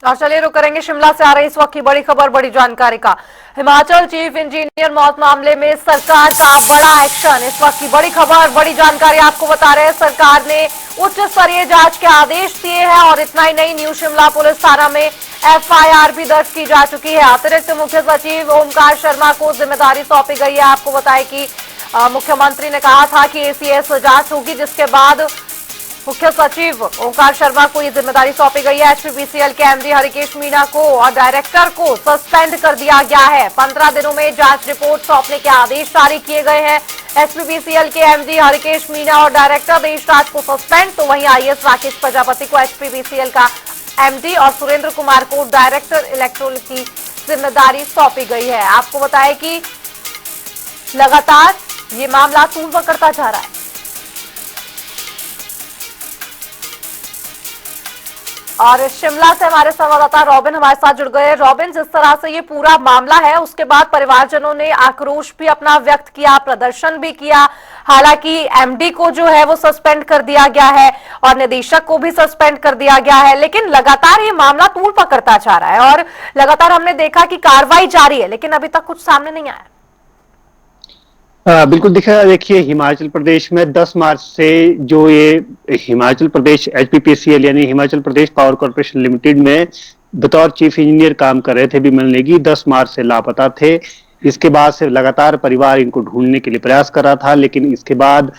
और चलिए रुक करेंगे शिमला से आ रही इस वक्त की बड़ी खबर, बड़ी जानकारी का। हिमाचल चीफ इंजीनियर मौत मामले में सरकार का बड़ा एक्शन। इस वक्त की बड़ी खबर, बड़ी जानकारी आपको बता रहे हैं। सरकार ने उच्च स्तरीय जांच के आदेश दिए हैं और इतना ही नहीं, न्यू शिमला पुलिस थाना में एफआईआर भी दर्ज की जा चुकी है। अतिरिक्त मुख्य सचिव ओमकार शर्मा को जिम्मेदारी सौंपी गई है। आपको बताएं कि मुख्यमंत्री ने कहा था कि एसीएस जांच होगी, जिसके बाद मुख्य सचिव ओंकार शर्मा को ये जिम्मेदारी सौंपी गई है। एचपीपीसीएल के एमडी हरिकेश मीणा को और डायरेक्टर को सस्पेंड कर दिया गया है। 15 दिनों में जांच रिपोर्ट सौंपने के आदेश जारी किए गए हैं। एचपीपीसीएल के एमडी हरिकेश मीणा और डायरेक्टर देशराज को सस्पेंड, तो वहीं आईएएस राकेश प्रजापति को एचपीपीसीएल का एमडी और सुरेंद्र कुमार को डायरेक्टर इलेक्ट्रोनिक की जिम्मेदारी सौंपी गई है। आपको बताएं कि लगातार ये मामला तूल पकड़ता जा रहा है। और शिमला से हमारे संवाददाता रॉबिन हमारे साथ जुड़ गए। रॉबिन, जिस तरह से ये पूरा मामला है, उसके बाद परिवारजनों ने आक्रोश भी अपना व्यक्त किया, प्रदर्शन भी किया। हालांकि एमडी को जो है वो सस्पेंड कर दिया गया है और निदेशक को भी सस्पेंड कर दिया गया है, लेकिन लगातार ये मामला तूल पकड़ता जा रहा है और लगातार हमने देखा कि कार्रवाई जारी है, लेकिन अभी तक कुछ सामने नहीं आया। बिल्कुल देखिए हिमाचल प्रदेश में 10 मार्च से जो ये हिमाचल प्रदेश एचपीपीसीएल यानी Himachal Pradesh power corporation limited में बतौर चीफ इंजीनियर काम कर रहे थे विमल नेगी, 10 मार्च से लापता थे। इसके बाद से लगातार परिवार इनको ढूंढने के लिए प्रयास कर रहा था, लेकिन इसके बाद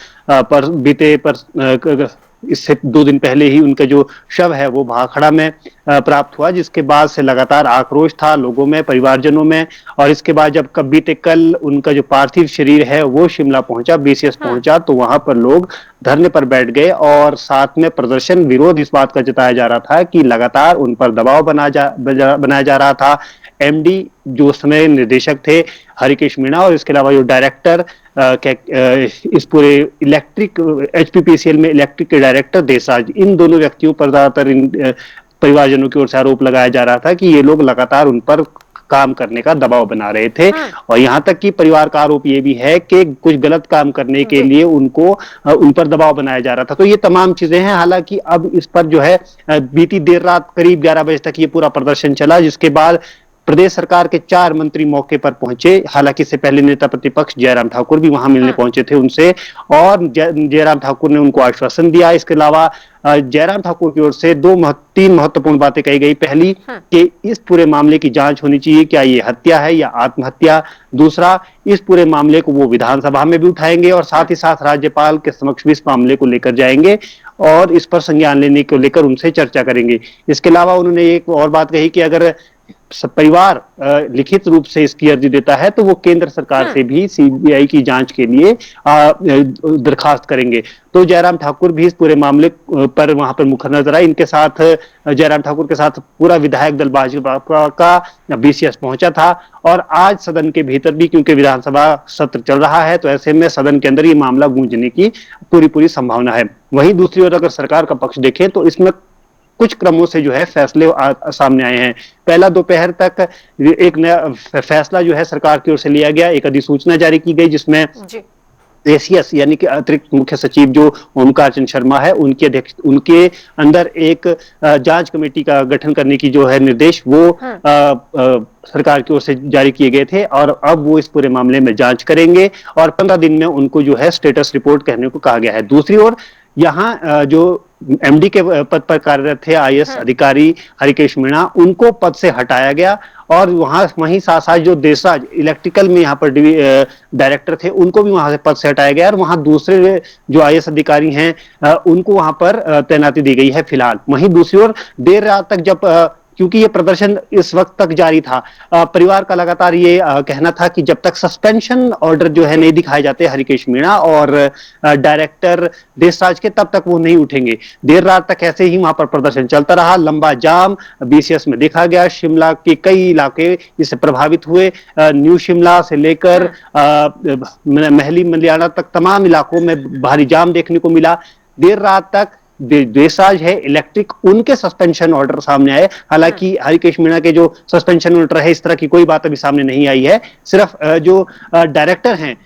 इससे 2 दिन पहले ही उनका जो शव है वो भाखड़ा में प्राप्त हुआ, जिसके बाद से लगातार आक्रोश था लोगों में, परिवारजनों में। और इसके बाद जब बीते कल उनका जो पार्थिव शरीर है वो शिमला पहुंचा, बीसीएस पहुंचा, तो वहां पर लोग धरने पर बैठ गए और साथ में प्रदर्शन, विरोध इस बात का जताया जा रहा था कि लगातार उन पर दबाव बनाया जा रहा था। एमडी जो समय निर्देशक थे हरिकेश मीणा और इसके अलावा जो डायरेक्टर इस पूरे इलेक्ट्रिक एचपीपीसीएल में इलेक्ट्रिक के डायरेक्टर देशराज, इन दोनों व्यक्तियों पर ज्यादातर परिवारजनों की ओर से आरोप लगाया जा रहा था कि ये लोग लगातार उन पर काम करने का दबाव बना रहे थे। और यहाँ तक कि परिवार का आरोप ये भी है कि कुछ गलत काम करने के लिए उनको उन पर दबाव बनाया जा रहा था। तो ये तमाम चीजें हैं। हालांकि अब इस पर जो है बीती देर रात करीब 11 बजे तक ये पूरा प्रदर्शन चला, जिसके बाद प्रदेश सरकार के 4 मंत्री मौके पर पहुंचे। हालांकि इससे पहले नेता प्रतिपक्ष जयराम ठाकुर भी वहां मिलने पहुंचे थे उनसे, और जयराम ठाकुर ने उनको आश्वासन दिया। इसके अलावा जयराम ठाकुर की ओर से 3 महत्वपूर्ण बातें कही गई। पहली कि इस पूरे मामले की जांच होनी चाहिए, क्या ये हत्या है या आत्महत्या। दूसरा, इस पूरे मामले को वो विधानसभा में भी उठाएंगे और साथ ही साथ राज्यपाल के समक्ष भी इस मामले को लेकर जाएंगे और इस पर संज्ञान लेने को लेकर उनसे चर्चा करेंगे। इसके अलावा उन्होंने एक और बात कही कि अगर परिवार लिखित रूप से इसकी अर्जी देता है तो वो केंद्र सरकार से भी सीबीआई की जांच के लिए दरखास्त करेंगे। तो जयराम ठाकुर भी इस पूरे मामले पर वहां पर मुखर नजर आए। इनके साथ जयराम ठाकुर के साथ पूरा विधायक दल भाजपा का बीसीएस पहुंचा था। और आज सदन के भीतर भी, क्योंकि विधानसभा सत्र चल रहा है, तो ऐसे में सदन के अंदर ये मामला गूंजने की पूरी संभावना है। वहीं दूसरी ओर अगर सरकार का पक्ष देखें तो इसमें कुछ क्रमों से जो है फैसले सामने आए हैं। पहला, दोपहर तक एक नया फैसला जो है सरकार की ओर से लिया गया, एक अधिसूचना जारी की गई जिसमें एसीएस यानी कि अतिरिक्त मुख्य सचिव जो ओमकार चंद शर्मा है उनके अंदर एक जांच कमेटी का गठन करने की जो है निर्देश वो सरकार की ओर से जारी किए गए थे और अब वो इस पूरे मामले में जांच करेंगे और 15 दिन में उनको जो है स्टेटस रिपोर्ट कहने को कहा गया है। दूसरी ओर यहाँ जो एमडी के पद पर कार्यरत थे आईएएस अधिकारी हरिकेश मीणा, उनको पद से हटाया गया और वहीं साथ साथ जो देशराज इलेक्ट्रिकल में यहाँ पर डायरेक्टर थे उनको भी वहां से पद से हटाया गया और वहां दूसरे जो आईएएस अधिकारी हैं उनको वहां पर तैनाती दी गई है फिलहाल। वहीं दूसरी ओर देर रात तक जब क्योंकि ये प्रदर्शन इस वक्त तक जारी था, परिवार का लगातार ये कहना था कि जब तक सस्पेंशन ऑर्डर जो है नहीं दिखाए जाते हरिकेश मीणा और डायरेक्टर देशराज के, तब तक वो नहीं उठेंगे। देर रात तक ऐसे ही वहां पर प्रदर्शन चलता रहा, लंबा जाम बीसीएस में देखा गया। शिमला के कई इलाके इससे प्रभावित हुए, न्यू शिमला से लेकर महली मलियाना तक तमाम इलाकों में भारी जाम देखने को मिला। देर रात तक देशराज है इलेक्ट्रिक, उनके सस्पेंशन ऑर्डर सामने आए। हालांकि हरिकेश मीणा के जो सस्पेंशन ऑर्डर है इस तरह की कोई बात अभी सामने नहीं आई है। सिर्फ जो डायरेक्टर हैं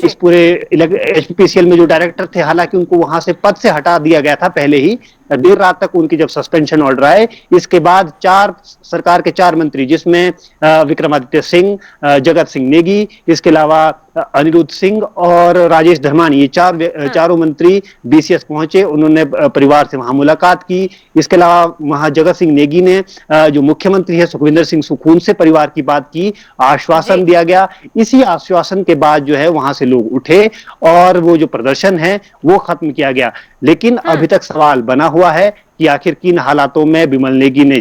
इस पूरे एचपीपीसीएल में जो डायरेक्टर थे, हालांकि उनको वहां से पद से हटा दिया गया था पहले ही, देर रात तक उनकी जब सस्पेंशन ऑर्डर आए, इसके बाद सरकार के 4 मंत्री, जिसमें विक्रमादित्य सिंह, जगत सिंह नेगी, इसके अलावा अनिरुद्ध सिंह और राजेश धर्मानी, ये चारों मंत्री बीसीएस पहुंचे। उन्होंने परिवार से वहां मुलाकात की। इसके अलावा वहां जगत सिंह नेगी ने जो मुख्यमंत्री है सुखविंदर सिंह सुखून से परिवार की बात की, आश्वासन दिया गया। इसी आश्वासन के बाद जो है वहां से लोग उठे और वो जो प्रदर्शन है वो खत्म किया गया। लेकिन अभी तक सवाल बना हुआ है कि आखिर किन हालातों में बिमल नेगी ने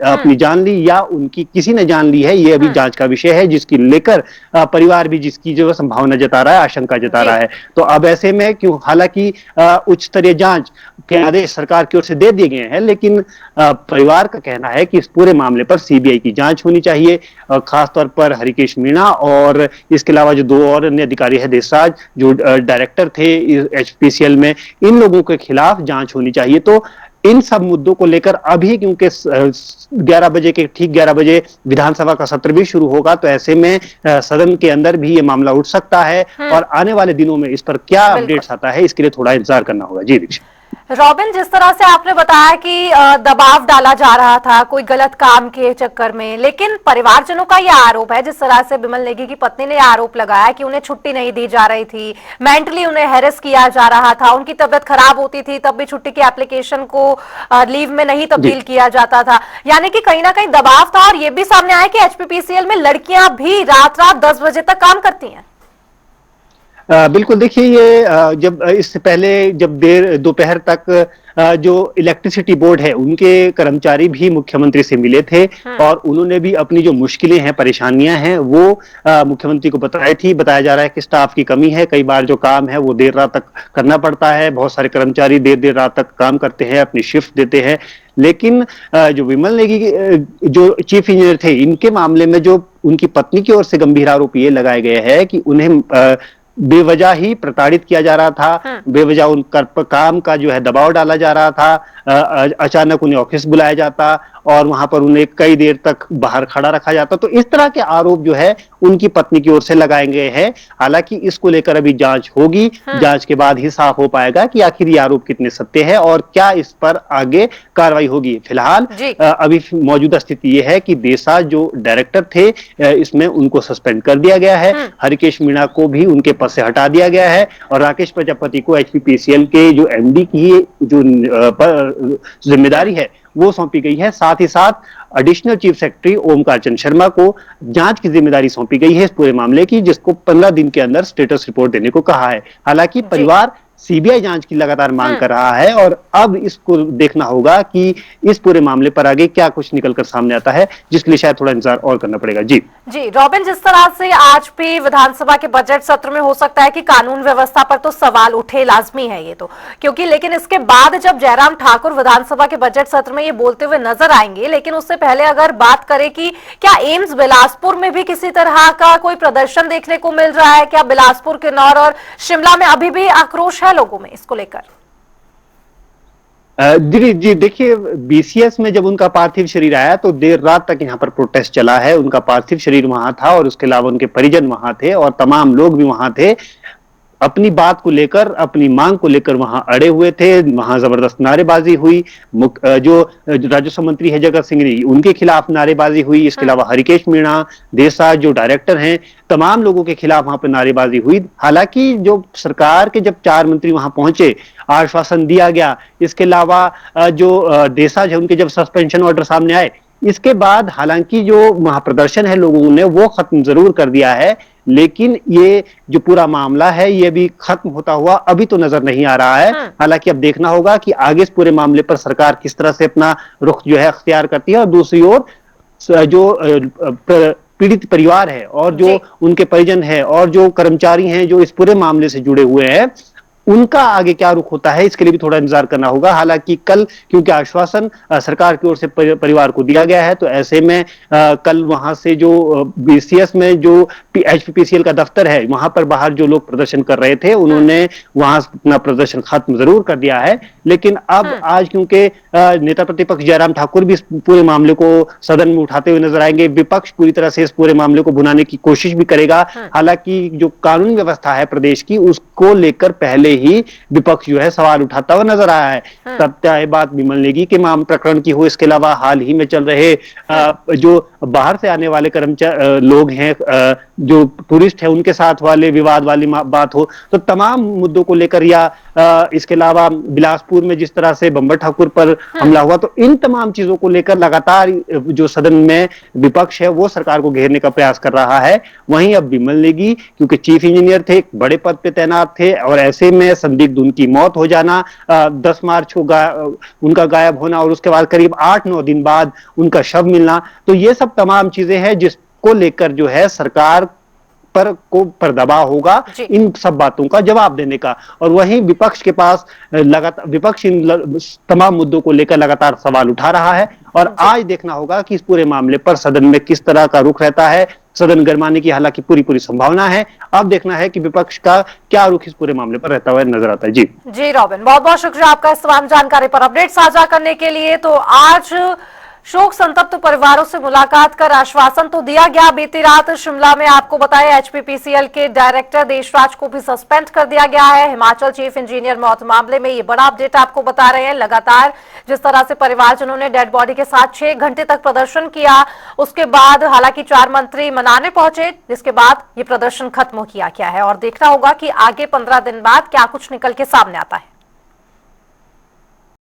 अपनी जान ली या उनकी किसी ने जान ली है। ये अभी जांच का विषय है, जिसकी लेकर परिवार भी जिसकी जो संभावना जता रहा है, आशंका जता रहा है। तो अब ऐसे में क्यों, हालांकि उच्च स्तरीय जांच के आदेश सरकार की ओर से दे दिए गए हैं, लेकिन परिवार का कहना है कि इस पूरे मामले पर सीबीआई की जांच होनी चाहिए। खासतौर पर हरिकेश मीणा और इसके अलावा जो 2 और अन्य अधिकारी है, देसराज जो डायरेक्टर थे एचपीसीएल में, इन लोगों के खिलाफ जांच होनी चाहिए। तो इन सब मुद्दों को लेकर अभी, क्योंकि 11 बजे विधानसभा का सत्र भी शुरू होगा, तो ऐसे में सदन के अंदर भी ये मामला उठ सकता है और आने वाले दिनों में इस पर क्या अपडेट्स आता है, इसके लिए थोड़ा इंतजार करना होगा। जी दीक्षा। रॉबिन, जिस तरह से आपने बताया कि दबाव डाला जा रहा था कोई गलत काम के चक्कर में, लेकिन परिवारजनों का यह आरोप है, जिस तरह से बिमल नेगी की पत्नी ने आरोप लगाया कि उन्हें छुट्टी नहीं दी जा रही थी, मेंटली उन्हें हैरेस किया जा रहा था, उनकी तबियत खराब होती थी तब भी छुट्टी की एप्लीकेशन को लीव में नहीं तब्दील किया जाता था। यानी कि कहीं ना कहीं दबाव था। और यह भी सामने आया कि एचपीपीसीएल में लड़कियां भी रात 10 बजे तक काम करती हैं। बिल्कुल, देखिए ये जब इससे पहले जब देर दोपहर तक जो इलेक्ट्रिसिटी बोर्ड है उनके कर्मचारी भी मुख्यमंत्री से मिले थे और उन्होंने भी अपनी जो मुश्किलें हैं, परेशानियां हैं, वो मुख्यमंत्री को बताई थी। बताया जा रहा है कि स्टाफ की कमी है, कई बार जो काम है वो देर रात तक करना पड़ता है, बहुत सारे कर्मचारी देर रात तक काम करते हैं, अपनी शिफ्ट देते हैं। लेकिन जो विमल नेगी जो चीफ इंजीनियर थे, इनके मामले में जो उनकी पत्नी की ओर से गंभीर आरोप ये लगाए गए हैं कि उन्हें बेवजह ही प्रताड़ित किया जा रहा था, बेवजह उन काम का जो है दबाव डाला जा रहा था। अचानक उन्हें ऑफिस बुलाया जाता और वहां पर उन्हें कई देर तक बाहर खड़ा रखा जाता। तो इस तरह के आरोप जो है उनकी पत्नी की ओर से लगाए गए हैं। हालांकि इसको लेकर अभी जांच होगी, जांच के बाद ही साफ हो पाएगा कि आखिर ये आरोप कितने सत्य है और क्या इस पर आगे कार्रवाई होगी। फिलहाल अभी मौजूदा स्थिति ये है कि देसराज जो डायरेक्टर थे, इसमें उनको सस्पेंड कर दिया गया है, हरिकेश मीणा को भी उनके पद से हटा दिया गया है और राकेश प्रजापति को एचपीपीसीएल के जो एमडी की जो जिम्मेदारी है वो सौंपी गई है। साथ ही साथ additional chief secretary Omkar Chand Sharma को जांच की जिम्मेदारी सौंपी गई है इस पूरे मामले की, जिसको 15 दिन के अंदर स्टेटस रिपोर्ट देने को कहा है। हालांकि परिवार सीबीआई जांच की लगातार मांग कर रहा है और अब इसको देखना होगा कि इस पूरे मामले पर आगे क्या कुछ निकलकर सामने आता है, जिसके लिए शायद थोड़ा इंतजार और करना पड़ेगा। जी रॉबिन, जिस तरह से आज भी विधानसभा के बजट सत्र में हो सकता है कि कानून व्यवस्था पर तो सवाल उठे, लाजमी है ये तो, क्योंकि लेकिन इसके बाद जब जयराम ठाकुर विधानसभा के बजट सत्र में ये बोलते हुए नजर आएंगे, लेकिन उससे पहले अगर बात करें कि क्या एम्स बिलासपुर में भी किसी तरह का कोई प्रदर्शन देखने को मिल रहा है? क्या बिलासपुर, किन्नौर और शिमला में अभी भी आक्रोश है लोगों में इसको लेकर? जी देखिए, बीसीएस में जब उनका पार्थिव शरीर आया तो देर रात तक यहाँ पर प्रोटेस्ट चला है। उनका पार्थिव शरीर वहां था और उसके अलावा उनके परिजन वहां थे और तमाम लोग भी वहां थे, अपनी बात को लेकर, अपनी मांग को लेकर वहां अड़े हुए थे। वहां जबरदस्त नारेबाजी हुई। जो राजस्व मंत्री है जगत सिंह ने, उनके खिलाफ नारेबाजी हुई। इसके अलावा हरिकेश मीणा, देसराज जो डायरेक्टर हैं, तमाम लोगों के खिलाफ वहां पर नारेबाजी हुई। हालांकि जो सरकार के जब 4 मंत्री वहां पहुंचे, आश्वासन दिया गया। इसके अलावा जो देसराज है, उनके जब सस्पेंशन ऑर्डर सामने आए, इसके बाद हालांकि जो महाप्रदर्शन है लोगों ने वो खत्म जरूर कर दिया है, लेकिन ये जो पूरा मामला है ये भी खत्म होता हुआ अभी तो नजर नहीं आ रहा है। हालांकि अब देखना होगा कि आगे इस पूरे मामले पर सरकार किस तरह से अपना रुख जो है अख्तियार करती है। और दूसरी ओर जो पीड़ित परिवार है और जो उनके परिजन है और जो कर्मचारी हैं जो इस पूरे मामले से जुड़े हुए हैं, उनका आगे क्या रुख होता है इसके लिए भी थोड़ा इंतजार करना होगा। हालांकि कल क्योंकि आश्वासन सरकार की ओर से परिवार को दिया गया है, तो ऐसे में कल वहां से जो बीसीएस में जो एचपीपीसीएल का दफ्तर है, वहां पर बाहर जो लोग प्रदर्शन कर रहे थे, उन्होंने वहां अपना प्रदर्शन खत्म जरूर कर दिया है। लेकिन अब आज क्योंकि नेता प्रतिपक्ष जयराम ठाकुर भी इस पूरे मामले को सदन में उठाते हुए नजर आएंगे, विपक्ष पूरी तरह से इस पूरे मामले को भुनाने की कोशिश भी करेगा। हालांकि जो कानून व्यवस्था है प्रदेश की, उसको लेकर पहले ही विपक्ष जो है सवाल उठाता हुआ नजर आया है। तब चाहे बात विमल नेगी के मामले प्रकरण की हो, इसके अलावा हाल ही में चल रहे जो बाहर से आने वाले कर्मचारी लोग हैं, जो टूरिस्ट है, उनके साथ वाले विवाद वाली बात हो, तो तमाम मुद्दों को लेकर, या इसके अलावा बिलासपुर में जिस तरह से बंबर ठाकुर पर हमला हुआ, तो इन तमाम चीजों को लेकर लगातार जो सदन में विपक्ष है वो सरकार को घेरने का प्रयास कर रहा है। वहीं अब विमल नेगी, क्योंकि चीफ इंजीनियर थे, एक बड़े पद पे तैनात थे, और ऐसे में संदिग्ध उनकी मौत हो जाना, 10 मार्च को उनका गायब होना, और उसके बाद करीब 8-9 दिन बाद उनका शव मिलना, तो ये सब तमाम चीजें हैं जिसको लेकर जो है सरकार पर दबाव होगा इन सब बातों का जवाब देने का। और वहीं विपक्ष के पास लगातार विपक्ष इन तमाम मुद्दों को लेकर लगातार सवाल उठा रहा है, और आज देखना होगा कि इस पूरे मामले पर सदन में किस तरह का रुख रहता है। सदन गरमाने की हालांकि पूरी संभावना है। अब देखना है कि विपक्ष का क्या रुख इस पूरे मामले पर रहता हुआ नजर आता है। जी रॉबिन, बहुत बहुत शुक्रिया आपका इस तमाम जानकारी पर अपडेट साझा करने के लिए। तो आज शोक संतप्त परिवारों से मुलाकात कर आश्वासन तो दिया गया। बीती रात शिमला में आपको बताया एचपीपीसीएल के डायरेक्टर देशराज को भी सस्पेंड कर दिया गया है। हिमाचल चीफ इंजीनियर मौत मामले में ये बड़ा अपडेट आपको बता रहे हैं। लगातार जिस तरह से परिवारजनों ने डेड बॉडी के साथ 6 घंटे तक प्रदर्शन किया, उसके बाद हालांकि 4 मंत्री मनाने पहुंचे, जिसके बाद ये प्रदर्शन खत्म किया गया है। और देखना होगा कि आगे 15 दिन बाद क्या कुछ निकल के सामने आता है।